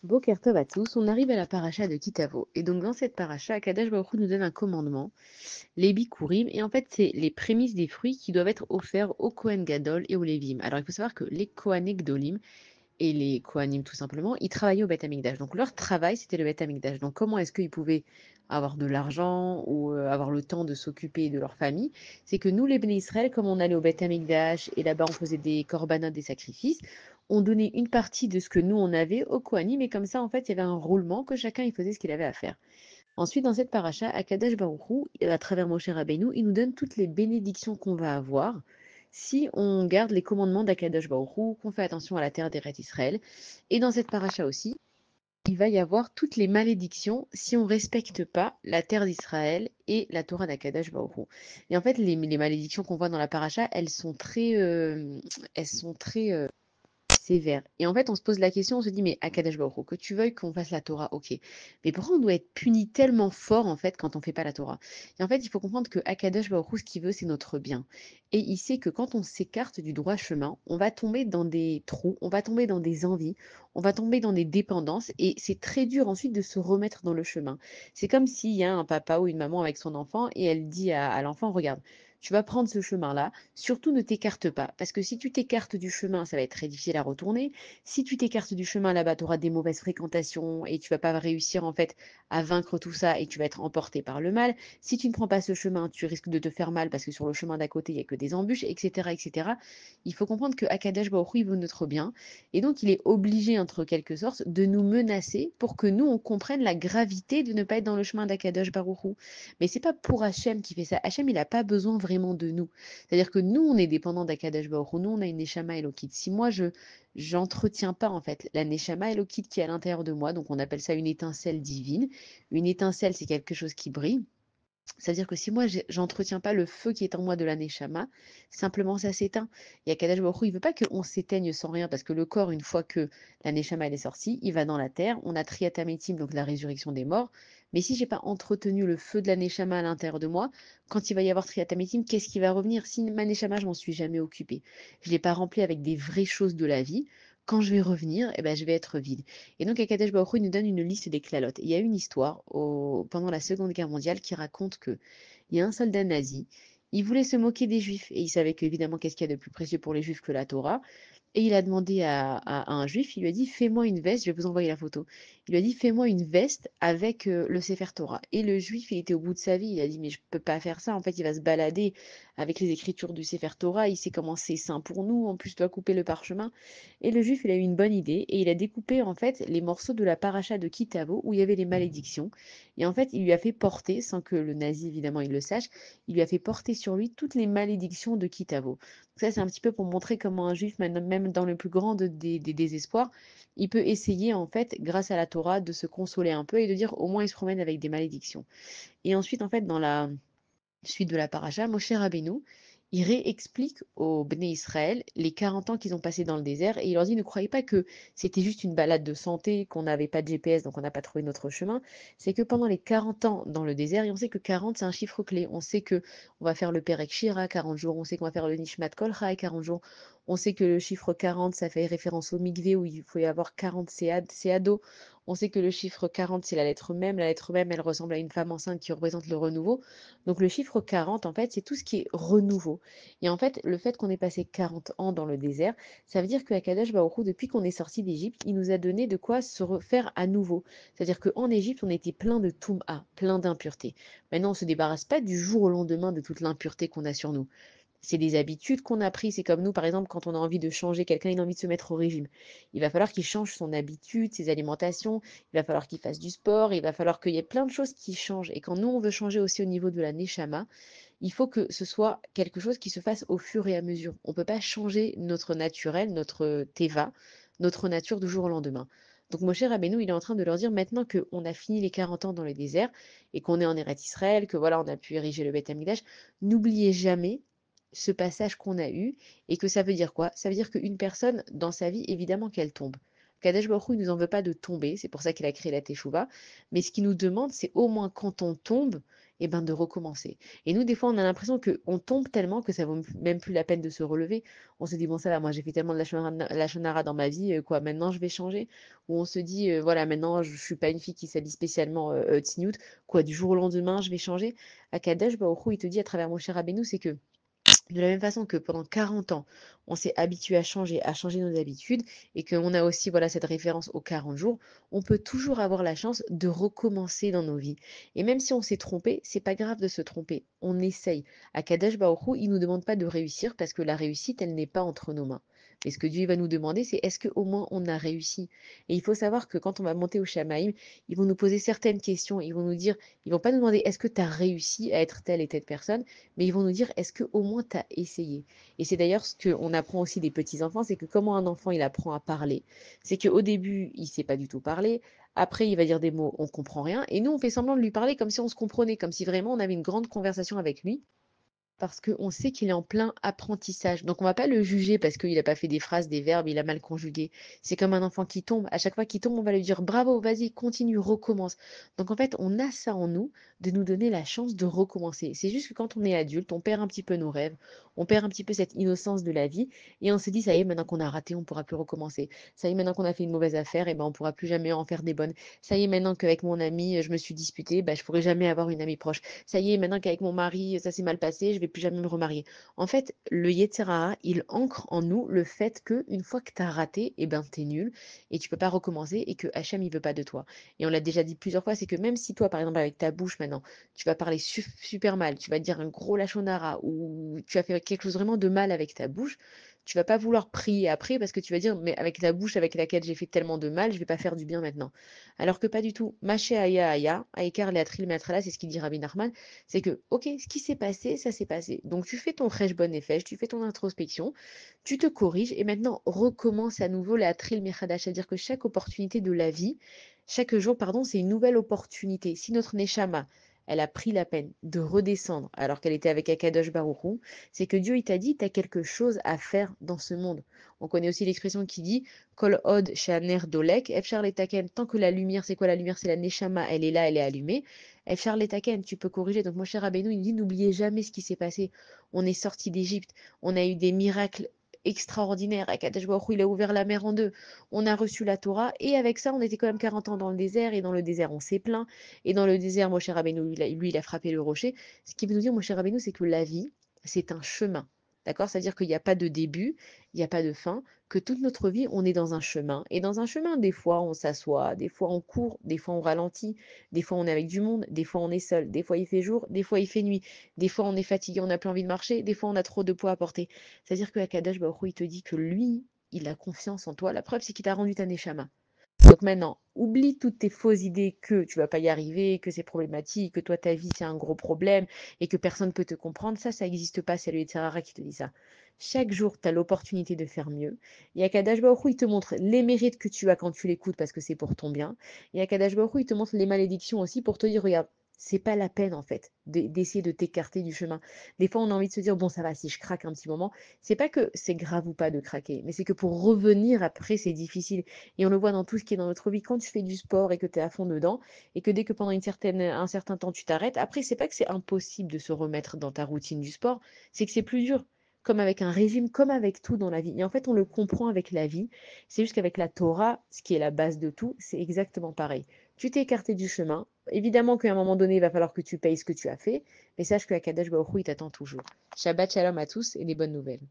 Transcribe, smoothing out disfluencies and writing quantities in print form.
Boker Tov à tous, on arrive à la paracha de Kitavo. Et donc dans cette paracha, Akadosh Baruch Hu nous donne un commandement, les bikurim, et en fait c'est les prémices des fruits qui doivent être offerts au Kohen Gadol et au Lévim. Alors il faut savoir que les Kohanim Gdolim et les Kohanim tout simplement, ils travaillaient au Beth Amikdash. Donc leur travail c'était le Beth Amikdash. Donc comment est-ce qu'ils pouvaient avoir de l'argent ou avoir le temps de s'occuper de leur famille? C'est que nous les Béné Israël, comme on allait au Beth Amikdash et là-bas on faisait des korbanot, des sacrifices, on donnait une partie de ce que nous on avait aux Kohanim et comme ça en fait il y avait un roulement que chacun il faisait ce qu'il avait à faire. Ensuite, dans cette paracha, Akadosh Baruch Hu, à travers Moshe Rabbeinu, il nous donne toutes les bénédictions qu'on va avoir si on garde les commandements d'Akadosh Baruch Hu, qu'on fait attention à la terre d'Eretz Israël. Et dans cette paracha aussi, il va y avoir toutes les malédictions si on ne respecte pas la terre d'Israël et la Torah d'Akadosh Baruch Hu. Et en fait, les malédictions qu'on voit dans la paracha, elles sont très sévère. Et en fait, on se pose la question, on se dit, mais Akadosh Baruch Hu, que tu veuilles qu'on fasse la Torah, ok. Mais pourquoi on doit être puni tellement fort, en fait, quand on fait pas la Torah? Et en fait, il faut comprendre que Akadosh Baruch Hu, ce qu'il veut, c'est notre bien. Et il sait que quand on s'écarte du droit chemin, on va tomber dans des trous, on va tomber dans des envies, on va tomber dans des dépendances, et c'est très dur ensuite de se remettre dans le chemin. C'est comme s'il y a un papa ou une maman avec son enfant, et elle dit à l'enfant, regarde, tu vas prendre ce chemin-là, surtout ne t'écarte pas, parce que si tu t'écartes du chemin, ça va être très difficile à retourner. Si tu t'écartes du chemin là-bas, tu auras des mauvaises fréquentations et tu vas pas réussir en fait à vaincre tout ça et tu vas être emporté par le mal. Si tu ne prends pas ce chemin, tu risques de te faire mal parce que sur le chemin d'à côté, il n'y a que des embûches, etc., etc. Il faut comprendre que Akadosh Baruch Hu, il veut notre bien et donc il est obligé, entre quelque sorte, de nous menacer pour que nous, on comprenne la gravité de ne pas être dans le chemin d'Akadosh Baruch Hu. Mais c'est pas pour Hachem qui fait ça. Hachem, il n'a pas besoin vraiment de nous. C'est-à-dire que nous, on est dépendant d'Akadosh Baruch Hu. Nous, on a une Neshama Elokit. Si moi, je j'entretiens pas en fait la Neshama Elokit qui est à l'intérieur de moi, donc on appelle ça une étincelle divine. Une étincelle, c'est quelque chose qui brille. C'est-à-dire que si moi, j'entretiens pas le feu qui est en moi de la Neshama, simplement ça s'éteint. Et Akadosh Baruch Hu, il veut pas qu'on s'éteigne sans rien, parce que le corps, une fois que la Neshama elle est sortie, il va dans la terre. On a Triatamétim, donc la résurrection des morts. Mais si j'ai pas entretenu le feu de la Neshama à l'intérieur de moi, quand il va y avoir Triatamétim, qu'est-ce qui va revenir? Si ma Neshama, je m'en suis jamais occupée, je l'ai pas remplie avec des vraies choses de la vie, quand je vais revenir, eh ben, je vais être vide. Et donc, Akadosh Baruch Hu, il nous donne une liste des clalotes. Il y a une histoire pendant la Seconde Guerre mondiale qui raconte que il y a un soldat nazi, il voulait se moquer des Juifs et il savait qu'évidemment, qu'est-ce qu'il y a de plus précieux pour les Juifs que la Torah. Et il a demandé à un juif, il lui a dit, fais-moi une veste, je vais vous envoyer la photo. Il lui a dit, fais-moi une veste avec le Sefer Torah. Et le juif, il était au bout de sa vie, il a dit, mais je peux pas faire ça. En fait, il va se balader avec les écritures du Sefer Torah, il sait comment c'est saint pour nous, en plus, il doit couper le parchemin. Et le juif, il a eu une bonne idée et il a découpé en fait les morceaux de la paracha de Kitavo où il y avait les malédictions. Et en fait, il lui a fait porter, sans que le nazi évidemment il le sache, il lui a fait porter sur lui toutes les malédictions de Kitavo. Ça, c'est un petit peu pour montrer comment un juif, même dans le plus grand des désespoirs, il peut essayer, en fait, grâce à la Torah, de se consoler un peu et de dire au moins il se promène avec des malédictions. Et ensuite, en fait, dans la suite de la paracha, Moshe Rabbeinu, il réexplique aux Bnei Israël les 40 ans qu'ils ont passés dans le désert et il leur dit ne croyez pas que c'était juste une balade de santé, qu'on n'avait pas de GPS donc on n'a pas trouvé notre chemin. C'est que pendant les 40 ans dans le désert, et on sait que 40 c'est un chiffre clé, on sait que on va faire le Perek Shira 40 jours, on sait qu'on va faire le Nishmat Kol Chai 40 jours, on sait que le chiffre 40 ça fait référence au Mikvé où il faut y avoir 40 séados. On sait que le chiffre 40 c'est la lettre même. La lettre même, elle ressemble à une femme enceinte qui représente le renouveau. Donc le chiffre 40, en fait, c'est tout ce qui est renouveau. Et en fait, le fait qu'on ait passé 40 ans dans le désert, ça veut dire que Akadosh Baruch Hu, depuis qu'on est sorti d'Égypte, il nous a donné de quoi se refaire à nouveau. C'est-à-dire qu'en Égypte, on était plein de toum'a, plein d'impuretés. Maintenant, on ne se débarrasse pas du jour au lendemain de toute l'impureté qu'on a sur nous. C'est des habitudes qu'on a prises. C'est comme nous, par exemple, quand on a envie de changer, quelqu'un il a envie de se mettre au régime. Il va falloir qu'il change son habitude, ses alimentations, il va falloir qu'il fasse du sport, il va falloir qu'il y ait plein de choses qui changent. Et quand nous, on veut changer aussi au niveau de la neshama, il faut que ce soit quelque chose qui se fasse au fur et à mesure. On ne peut pas changer notre naturel, notre teva, notre nature du jour au lendemain. Donc Moshe Rabbeinu, il est en train de leur dire maintenant qu'on a fini les 40 ans dans le désert et qu'on est en Eretz Israël, que voilà, on a pu ériger le Beth Amikdash, n'oubliez jamais ce passage qu'on a eu et que ça veut dire quoi? Ça veut dire qu'une personne, dans sa vie, évidemment qu'elle tombe. Kadesh Baruch Hu, il nous en veut pas de tomber, c'est pour ça qu'il a créé la Teshuvah, mais ce qu'il nous demande, c'est au moins quand on tombe, et ben, de recommencer. Et nous, des fois, on a l'impression qu'on tombe tellement que ça vaut même plus la peine de se relever. On se dit: «Bon, ça va, moi, j'ai fait tellement de la dans ma vie, quoi, maintenant je vais changer». Ou on se dit: «Voilà, maintenant, je suis pas une fille qui s'habille spécialement, tsniout, quoi, du jour au lendemain, je vais changer». Akadosh Baruch Hu, il te dit à travers Moshe Rabbeinu, c'est que de la même façon que pendant 40 ans, on s'est habitué à changer nos habitudes et qu'on a aussi voilà, cette référence aux 40 jours, on peut toujours avoir la chance de recommencer dans nos vies. Et même si on s'est trompé, c'est pas grave de se tromper. On essaye. À Kadesh Baruch Hu, il nous demande pas de réussir parce que la réussite, elle n'est pas entre nos mains. Mais ce que Dieu va nous demander, c'est est-ce qu'au moins on a réussi? Et il faut savoir que quand on va monter au Shamaïm, ils vont nous poser certaines questions. Ils vont nous dire, ils vont pas nous demander est-ce que tu as réussi à être telle et telle personne, mais ils vont nous dire est-ce que au moins tu as essayé? Et c'est d'ailleurs ce qu'on apprend aussi des petits enfants, c'est que comment un enfant il apprend à parler, c'est qu'au début il sait pas du tout parler, après il va dire des mots, on comprend rien, et nous on fait semblant de lui parler comme si on se comprenait, comme si vraiment on avait une grande conversation avec lui parce qu'on sait qu'il est en plein apprentissage. Donc on va pas le juger parce qu'il a pas fait des phrases, des verbes, il a mal conjugué. C'est comme un enfant qui tombe. À chaque fois qu'il tombe, on va lui dire bravo, vas-y, continue, recommence. Donc en fait, on a ça en nous de nous donner la chance de recommencer. C'est juste que quand on est adulte, on perd un petit peu nos rêves, on perd un petit peu cette innocence de la vie et on se dit ça y est, maintenant qu'on a raté, on pourra plus recommencer. Ça y est, maintenant qu'on a fait une mauvaise affaire, et ben on pourra plus jamais en faire des bonnes. Ça y est, maintenant qu'avec mon ami, je me suis disputée, bah, je pourrai jamais avoir une amie proche. Ça y est, maintenant qu'avec mon mari, ça s'est mal passé, je vais plus jamais me remarier. En fait, le Yetzer Hara, il ancre en nous le fait que une fois que tu as raté, eh ben t'es nul et tu peux pas recommencer et que Hachem il veut pas de toi. Et on l'a déjà dit plusieurs fois, c'est que même si toi, par exemple, avec ta bouche maintenant, tu vas parler super mal, tu vas dire un gros lachonara ou tu vas faire quelque chose vraiment de mal avec ta bouche, tu vas pas vouloir prier après parce que tu vas dire mais avec ta bouche avec laquelle j'ai fait tellement de mal, je vais pas faire du bien maintenant. Alors que pas du tout. Maché aya aya, aïkar leatril meatrala, c'est ce qu'il dit Rabbi Nachman, c'est que, ok, ce qui s'est passé, ça s'est passé. Donc tu fais ton bonne effet, tu fais ton introspection, tu te corriges et maintenant recommence à nouveau la tril mechadash, c'est-à-dire que chaque opportunité de la vie, chaque jour, pardon, c'est une nouvelle opportunité. Si notre neshama, elle a pris la peine de redescendre alors qu'elle était avec Akadosh Baruchou, c'est que Dieu, il t'a dit, tu as quelque chose à faire dans ce monde. On connaît aussi l'expression qui dit Kol od shaner dolek, efchar letaken, tant que la lumière, c'est quoi la lumière? C'est la neshama, elle est là, elle est allumée. Efchar letaken, tu peux corriger. Donc, mon cher Rabbeinu, il dit n'oubliez jamais ce qui s'est passé. On est sorti d'Égypte, on a eu des miracles extraordinaires. Akadosh Baruch Hu, il a ouvert la mer en deux. On a reçu la Torah et avec ça, on était quand même 40 ans dans le désert et dans le désert, on s'est plaint. Et dans le désert, mon cher Rabbeinu, lui, il a frappé le rocher. Ce qui veut nous dire, mon cher Rabbeinu, c'est que la vie, c'est un chemin. D'accord? C'est-à-dire qu'il n'y a pas de début, il n'y a pas de fin, que toute notre vie, on est dans un chemin. Et dans un chemin, des fois, on s'assoit, des fois, on court, des fois, on ralentit, des fois, on est avec du monde, des fois, on est seul, des fois, il fait jour, des fois, il fait nuit, des fois, on est fatigué, on n'a plus envie de marcher, des fois, on a trop de poids à porter. C'est-à-dire que Akadosh Baruch Hu, il te dit que lui, il a confiance en toi. La preuve, c'est qu'il t'a rendu ta neshama. Donc maintenant, oublie toutes tes fausses idées que tu vas pas y arriver, que c'est problématique, que toi, ta vie, c'est un gros problème et que personne ne peut te comprendre. Ça n'existe pas. C'est le Yetzirara qui te dit ça. Chaque jour, tu as l'opportunité de faire mieux. Et Akadash Baruch Hu, il te montre les mérites que tu as quand tu l'écoutes parce que c'est pour ton bien. Et Akadash Baruch Hu, il te montre les malédictions aussi pour te dire, regarde, c'est pas la peine en fait d'essayer de t'écarter du chemin. Des fois, on a envie de se dire, bon, ça va, si je craque un petit moment, c'est pas que c'est grave ou pas de craquer, mais c'est que pour revenir après, c'est difficile. Et on le voit dans tout ce qui est dans notre vie. Quand tu fais du sport et que tu es à fond dedans, et que dès que pendant un certain temps tu t'arrêtes, après, c'est pas que c'est impossible de se remettre dans ta routine du sport, c'est que c'est plus dur. Comme avec un régime, comme avec tout dans la vie. Et en fait, on le comprend avec la vie. C'est juste qu'avec la Torah, ce qui est la base de tout, c'est exactement pareil. Tu t'es écarté du chemin. Évidemment qu'à un moment donné, il va falloir que tu payes ce que tu as fait. Mais sache que Akadosh Baruch Hu, il t'attend toujours. Shabbat shalom à tous et les bonnes nouvelles.